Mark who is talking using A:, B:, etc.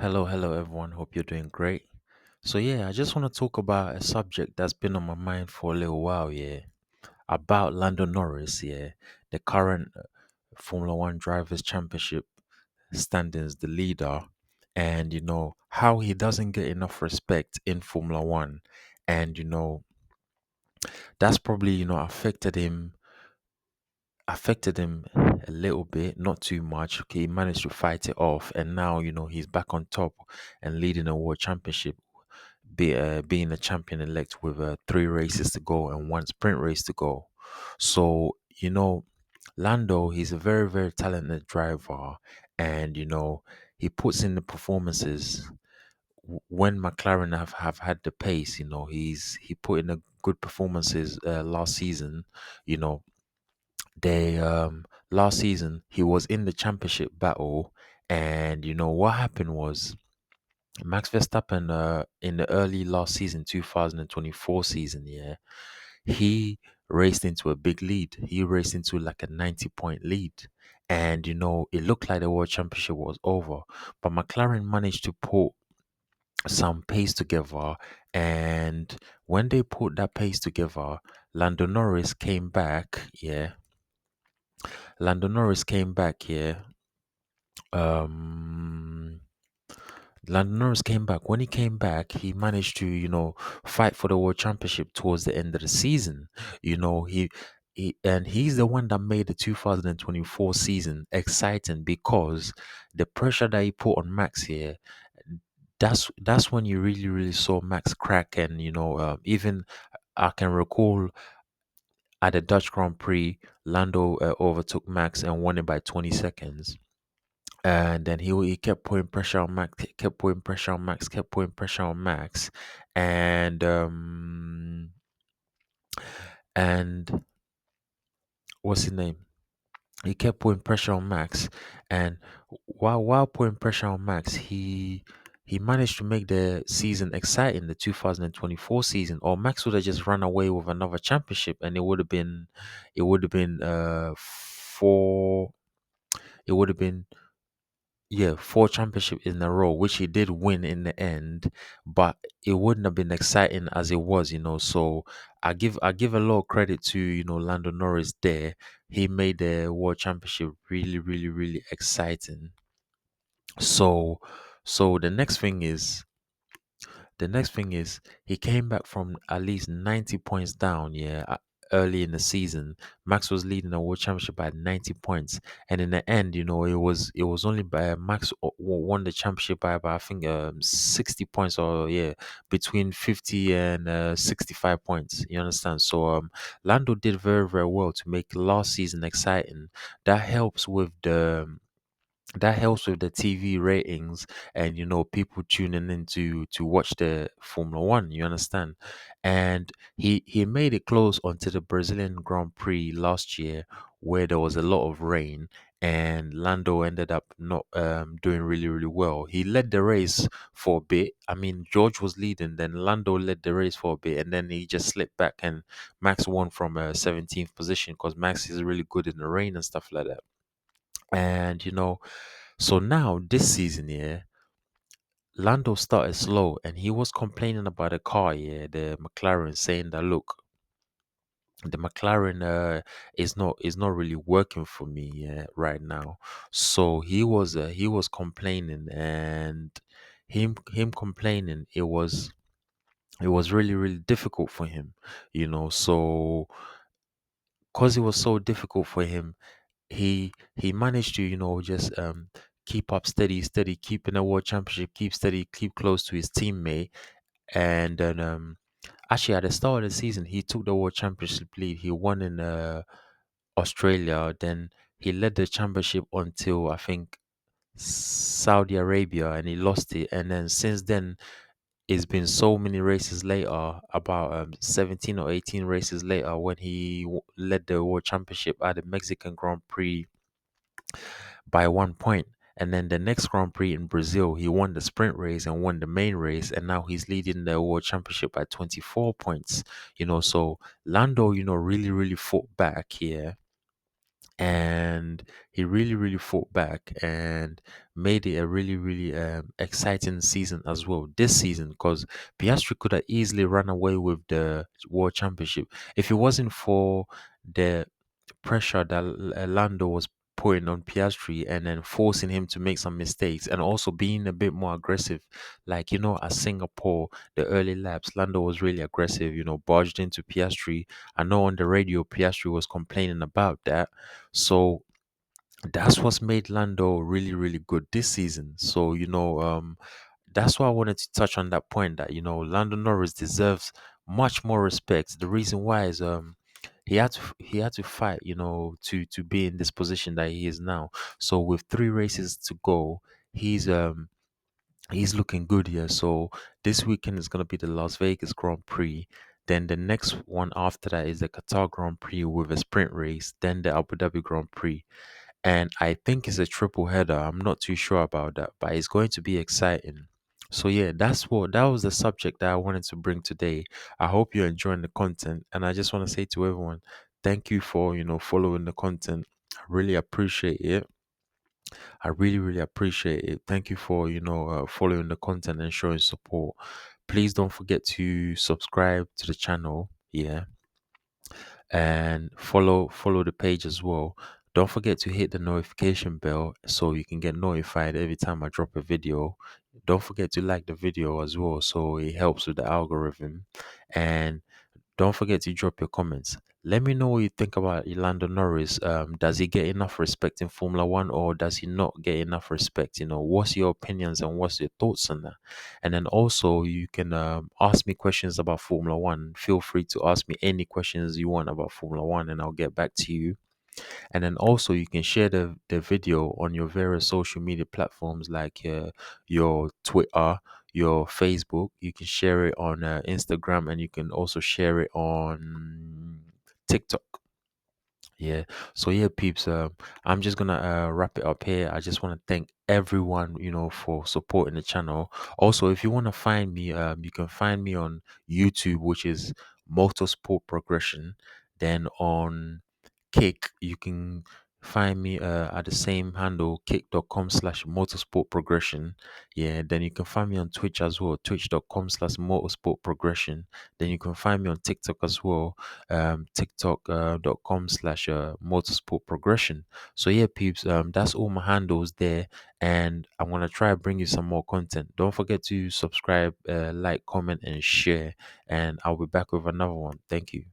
A: Hello everyone. Hope you're doing great. So yeah, I just want to talk about a subject that's been on my mind for a little while, yeah, about Lando Norris, yeah, the current Formula One Drivers' Championship standings, the leader, and how he doesn't get enough respect in Formula One, and that's probably affected him a little bit, not too much. Okay, he managed to fight it off, and now he's back on top and leading a world championship, being a champion elect with three races to go and one sprint race to go. So Lando, he's a very very talented driver, and he puts in the performances when McLaren have had the pace. He put in a good performances last season. You know they last season he was in the championship battle, and what happened was Max Verstappen in the early last season, 2024 season, yeah, he raced into a big lead. He raced into like a 90-point lead. And it looked like the world championship was over. But McLaren managed to put some pace together. And when they put that pace together, Lando Norris came back, yeah. Lando Norris came back, yeah. Um Lando Norris came back. When he came back, he managed to, fight for the world championship towards the end of the season. You know, he's the one that made the 2024 season exciting because the pressure that he put on Max here, that's when you really really saw Max crack. And even I can recall at the Dutch Grand Prix, Lando overtook Max and won it by 20 seconds. And then he kept putting pressure on Max, kept putting pressure on Max, kept putting pressure on Max, and and what's his name? He kept putting pressure on Max, and while putting pressure on Max, he managed to make the season exciting, the 2024 season. Or Max would have just run away with another championship, and it would have been four. It would have been yeah, four championships in a row, which he did win in the end, but it wouldn't have been exciting as it was. So I give a lot of credit to Lando Norris there. He made the world championship really, really, really exciting. So so the next thing is he came back from at least 90 points down, yeah, early in the season. Max was leading the world championship by 90 points. And in the end, it was only by Max won the championship by about, I think, 60 points, or yeah, between 50 and 65 points. You understand? So Lando did very, very well to make last season exciting. That helps with the TV ratings, and people tuning in to watch the Formula One. You understand? And he made it close onto the Brazilian Grand Prix last year, where there was a lot of rain, and Lando ended up not doing really really well. He led the race for a bit. I mean, George was leading, then Lando led the race for a bit, and then he just slipped back, and Max won from a 17th position because Max is really good in the rain and stuff like that. And so now this season, yeah, Lando started slow and he was complaining about the car, yeah, the McLaren, saying that, look, the McLaren is not really working for me, yeah, right now. So he was complaining, and him complaining, it was really really difficult for him. So because it was so difficult for him, he managed to just keep up steady, keep in a world championship, keep steady, keep close to his teammate. And then actually at the start of the season he took the world championship lead. He won in Australia, then he led the championship until, I think, Saudi Arabia, and he lost it. And then since then it's been so many races later, about 17 or 18 races later, when he led the world championship at the Mexican Grand Prix by 1 point. And then the next Grand Prix in Brazil, he won the sprint race and won the main race, and now he's leading the world championship by 24 points. So Lando, really, really fought back here, and he really really fought back and made it a really really exciting season as well this season, because Piastri could have easily run away with the world championship if it wasn't for the pressure that Lando was putting on Piastri and then forcing him to make some mistakes and also being a bit more aggressive. Like, at Singapore, the early laps, Lando was really aggressive, barged into Piastri. I know on the radio, Piastri was complaining about that. So that's what's made Lando really, really good this season. So, that's why I wanted to touch on that point that, Lando Norris deserves much more respect. The reason why is he had to fight, to be in this position that he is now. So with 3 races to go, he's um he's looking good here. So this weekend is gonna be the Las Vegas Grand Prix. Then the next one after that is the Qatar Grand Prix with a sprint race, then the Abu Dhabi Grand Prix. And I think it's a triple header. I'm not too sure about that, but it's going to be exciting. So yeah, that was the subject that I wanted to bring today. I hope you're enjoying the content, and I just want to say to everyone, thank you for following the content. I really appreciate it. I really really appreciate it. Thank you for following the content and showing support. Please don't forget to subscribe to the channel. Yeah, and follow the page as well. Don't forget to hit the notification bell so you can get notified every time I drop a video. Don't forget to like the video as well so it helps with the algorithm. And don't forget to drop your comments. Let me know what you think about Lando Norris. Does he get enough respect in Formula One, or does he not get enough respect? What's your opinions and what's your thoughts on that? And then also, you can ask me questions about Formula One. Feel free to ask me any questions you want about Formula One, and I'll get back to you. And then also, you can share the video on your various social media platforms like your Twitter, your Facebook. You can share it on Instagram, and you can also share it on TikTok. Yeah. So yeah, peeps. I'm just gonna wrap it up here. I just want to thank everyone, for supporting the channel. Also, if you want to find me, you can find me on YouTube, which is Motorsport Progression. Then on Kick, you can find me at the same handle, kick.com/motorsport progression. Yeah, then you can find me on Twitch as well, twitch.com/motorsport progression. Then you can find me on TikTok as well, tiktok.com/motorsport progression. So yeah, peeps, that's all my handles there, and I'm gonna try to bring you some more content. Don't forget to subscribe, like, comment, and share, and I'll be back with another one. Thank you.